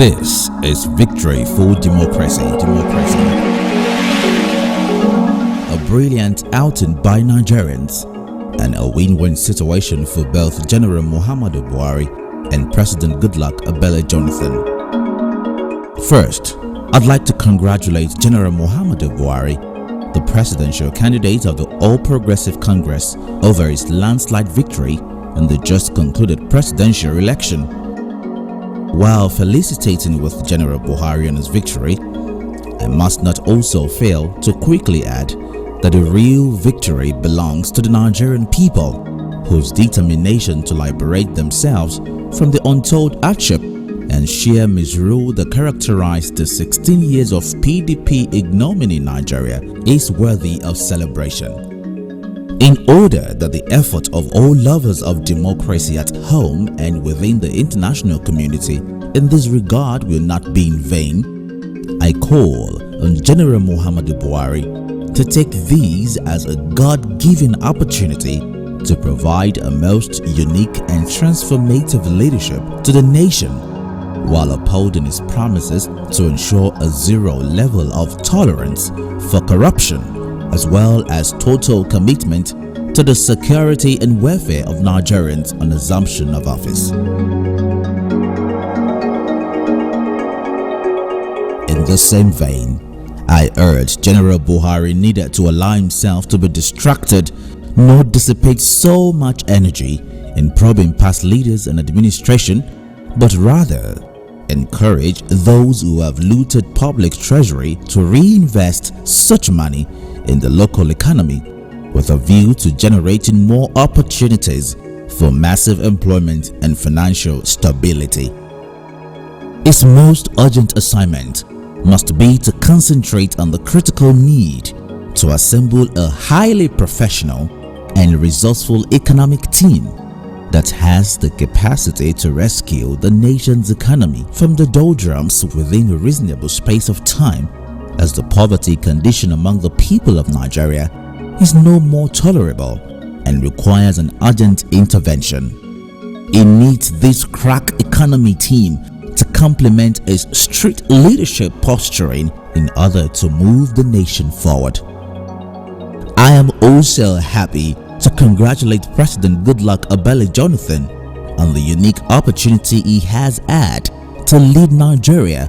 This is victory for democracy. A brilliant outing by Nigerians and a win-win situation for both General Muhammadu Buhari and President Goodluck Ebele Jonathan. First, I'd like to congratulate General Muhammadu Buhari, the presidential candidate of the All Progressive Congress, over his landslide victory in the just concluded presidential election. While felicitating with General Buhari on his victory, I must not also fail to quickly add that the real victory belongs to the Nigerian people, whose determination to liberate themselves from the untold hardship and sheer misrule that characterized the 16 years of PDP ignominy in Nigeria is worthy of celebration. In order that the effort of all lovers of democracy at home and within the international community in this regard will not be in vain, I call on General Muhammadu Buhari to take these as a God-given opportunity to provide a most unique and transformative leadership to the nation, while upholding his promises to ensure a zero level of tolerance for corruption, as well as total commitment to the security and welfare of Nigerians on assumption of office. In the same vein, I urge General Buhari neither to allow himself to be distracted nor dissipate so much energy in probing past leaders and administration, but rather encourage those who have looted public treasury to reinvest such money in the local economy with a view to generating more opportunities for massive employment and financial stability. Its most urgent assignment must be to concentrate on the critical need to assemble a highly professional and resourceful economic team that has the capacity to rescue the nation's economy from the doldrums within a reasonable space of time, as the poverty condition among the people of Nigeria is no more tolerable and requires an urgent intervention. It needs this crack economy team to complement its strict leadership posturing in order to move the nation forward. I am also happy to congratulate President Goodluck Ebele Jonathan on the unique opportunity he has had to lead Nigeria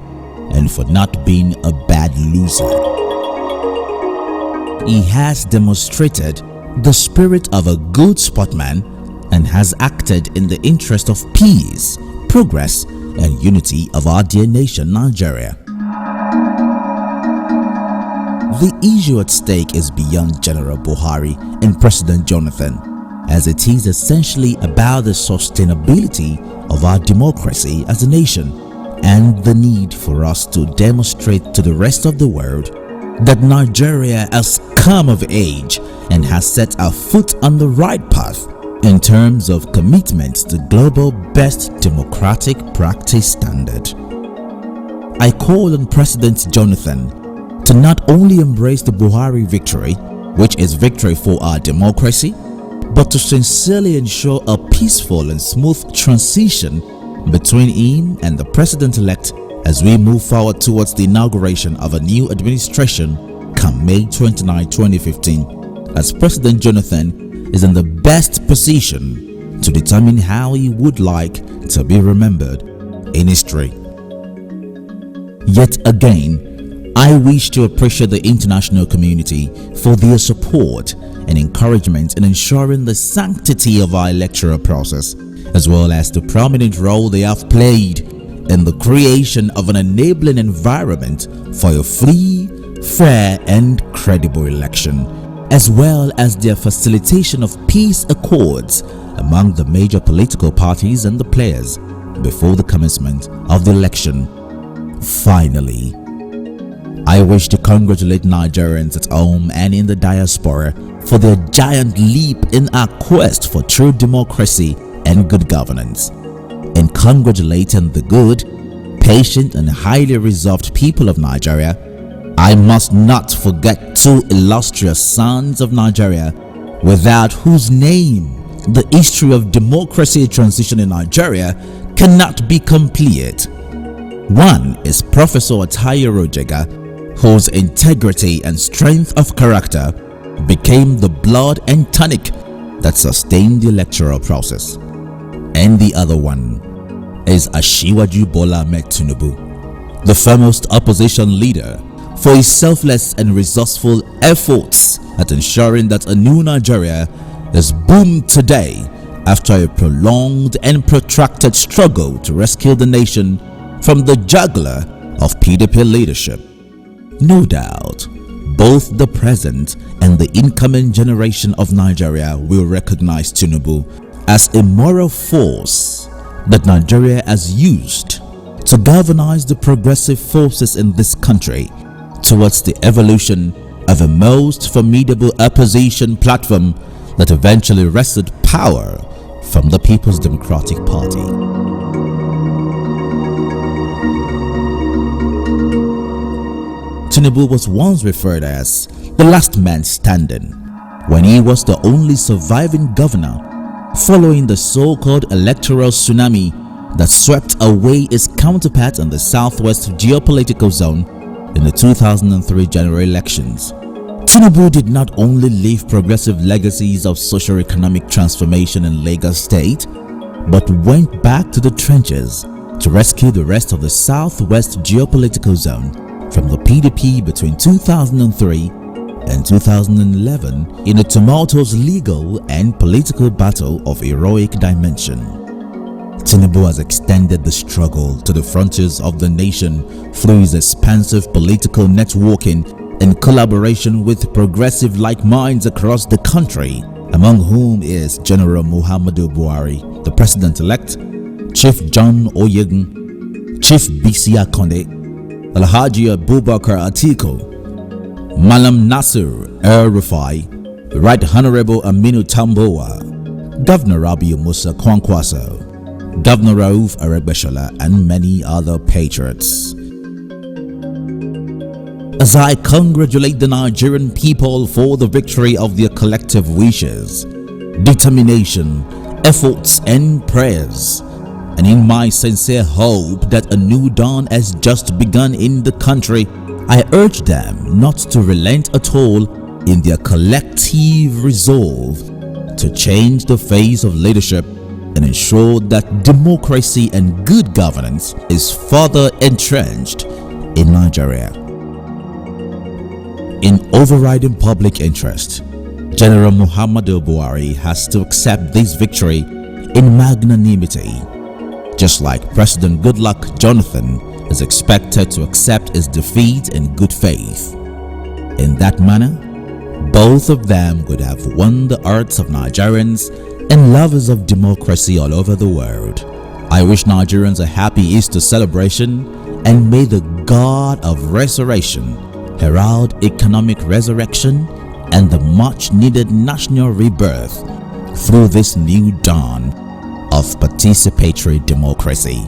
and for not being a bad loser. He has demonstrated the spirit of a good sportsman and has acted in the interest of peace, progress, and unity of our dear nation, Nigeria. The issue at stake is beyond General Buhari and President Jonathan, as it is essentially about the sustainability of our democracy as a nation and the need for us to demonstrate to the rest of the world that Nigeria has come of age and has set our foot on the right path in terms of commitment to global best democratic practice standard. I call on President Jonathan to not only embrace the Buhari victory, which is victory for our democracy, but to sincerely ensure a peaceful and smooth transition between him and the president-elect as we move forward towards the inauguration of a new administration come May 29, 2015, as President Jonathan is in the best position to determine how he would like to be remembered in history. Yet again, I wish to appreciate the international community for their support and encouragement in ensuring the sanctity of our electoral process, as well as the prominent role they have played in the creation of an enabling environment for a free, fair, and credible election, as well as their facilitation of peace accords among the major political parties and the players before the commencement of the election. Finally, I wish to congratulate Nigerians at home and in the diaspora for their giant leap in our quest for true democracy and good governance. In congratulating the good, patient, and highly resolved people of Nigeria, I must not forget two illustrious sons of Nigeria, without whose name the history of democracy transition in Nigeria cannot be complete. One is Professor Tayo Jega, whose integrity and strength of character became the blood and tonic that sustained the electoral process. And the other one is Asiwaju Bola Ahmed Tinubu, the foremost opposition leader, for his selfless and resourceful efforts at ensuring that a new Nigeria is boomed today after a prolonged and protracted struggle to rescue the nation from the juggler of PDP leadership. No doubt, both the present and the incoming generation of Nigeria will recognize Tinubu as a moral force that Nigeria has used to galvanize the progressive forces in this country towards the evolution of a most formidable opposition platform that eventually wrested power from the People's Democratic Party. Tinubu was once referred as the last man standing when he was the only surviving governor following the so-called electoral tsunami that swept away his counterpart in the southwest geopolitical zone in the 2003 general elections. Tinubu did not only leave progressive legacies of socio-economic transformation in Lagos State, but went back to the trenches to rescue the rest of the southwest geopolitical zone from the PDP between 2003 and 2011 in a tumultuous legal and political battle of heroic dimension. Tinubu has extended the struggle to the frontiers of the nation through his expansive political networking in collaboration with progressive like minds across the country, among whom is General Muhammadu Buhari, the President-elect, Chief John Oyegun, Chief Bisi Akonde, Alhaji Abubakar Atiku, Malam Nasir El-Rufai, Right Honorable Aminu Tambowa, Governor Rabiu Musa Kwankwaso, Governor Rauf Aregbesola, and many other patriots. As I congratulate the Nigerian people for the victory of their collective wishes, determination, efforts, and prayers, and in my sincere hope that a new dawn has just begun in the country, I urge them not to relent at all in their collective resolve to change the face of leadership and ensure that democracy and good governance is further entrenched in Nigeria. In overriding public interest, General Muhammadu Buhari has to accept this victory in magnanimity, just like President Goodluck Jonathan is expected to accept his defeat in good faith. In that manner, both of them would have won the hearts of Nigerians and lovers of democracy all over the world. I wish Nigerians a happy Easter celebration, and may the God of resurrection herald economic resurrection and the much needed national rebirth through this new dawn of participatory democracy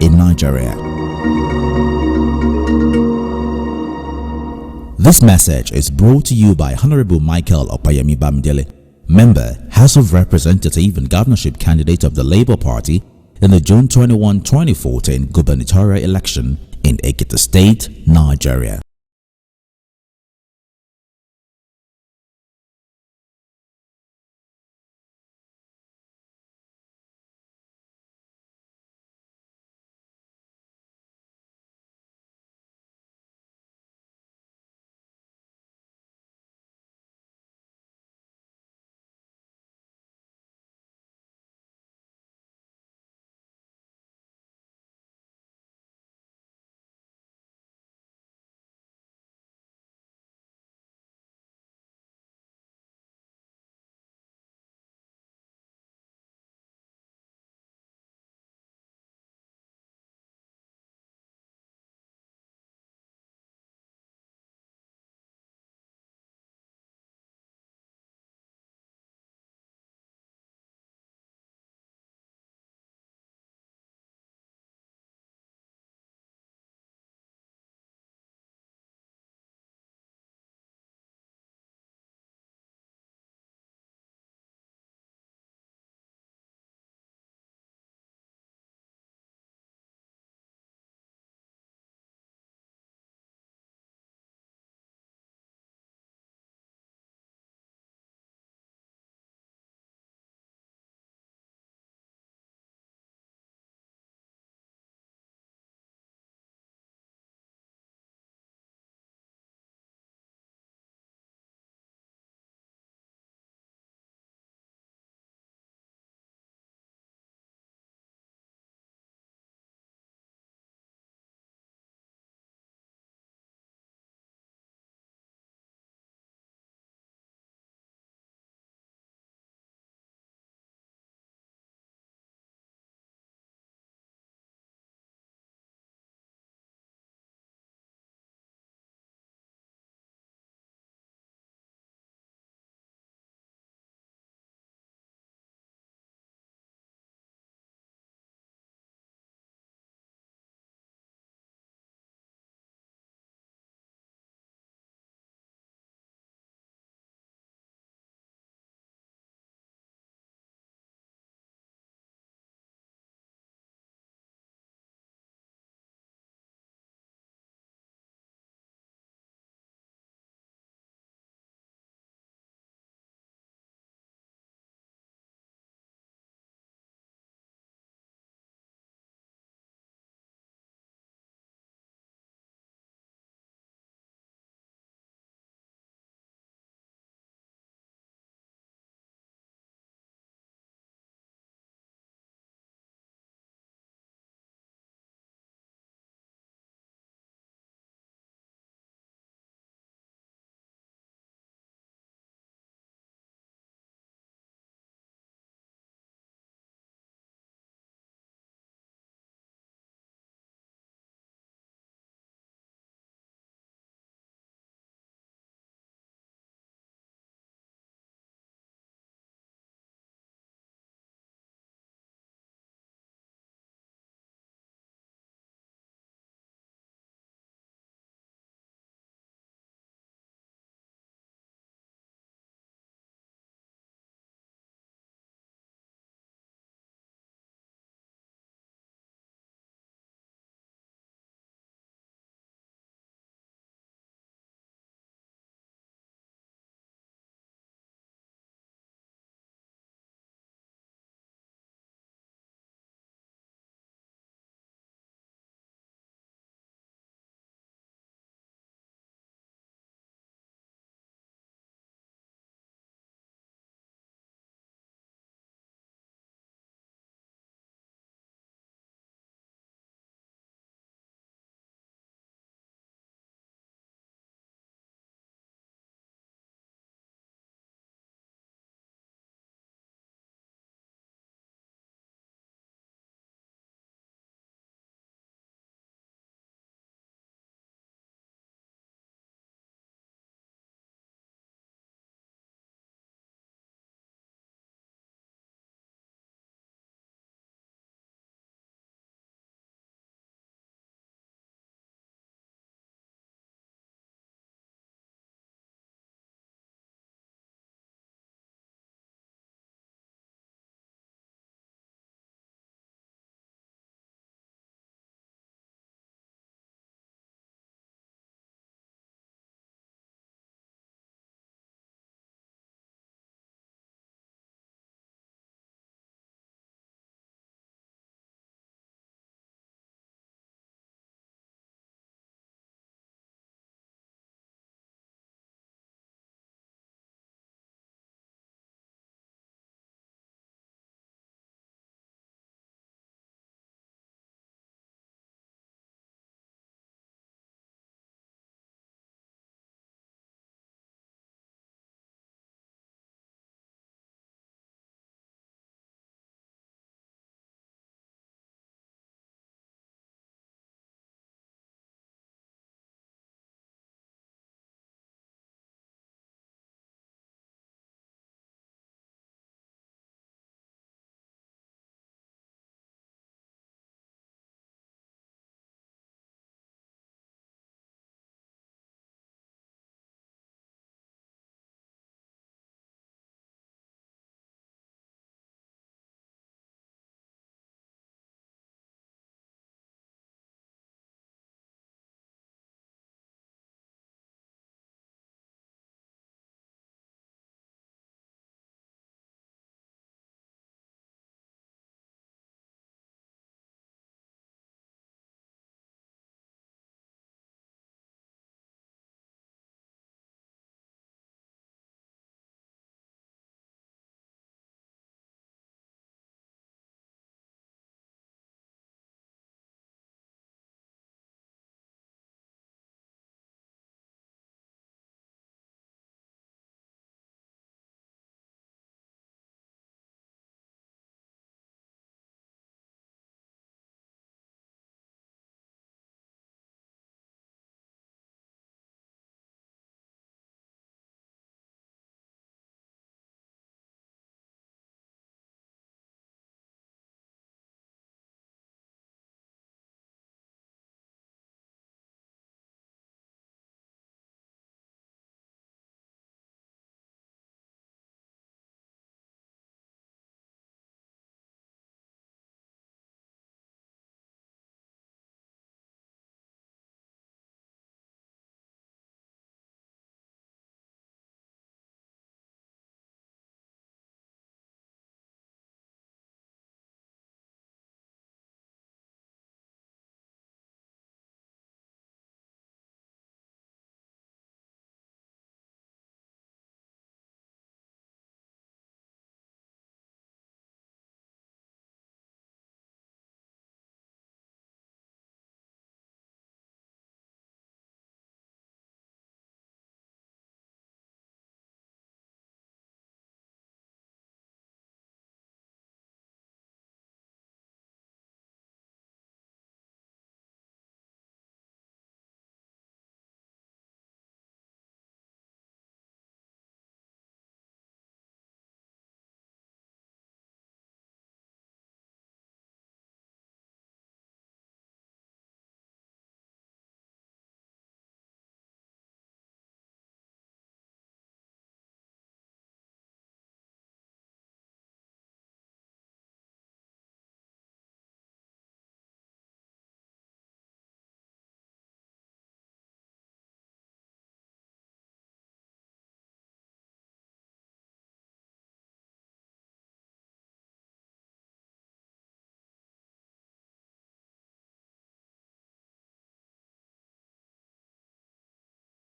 in Nigeria. This message is brought to you by Honorable Michael Opayemi Bamidele, Member, House of Representative and Governorship candidate of the Labour Party in the June 21, 2014 gubernatorial election in Ekiti State, Nigeria.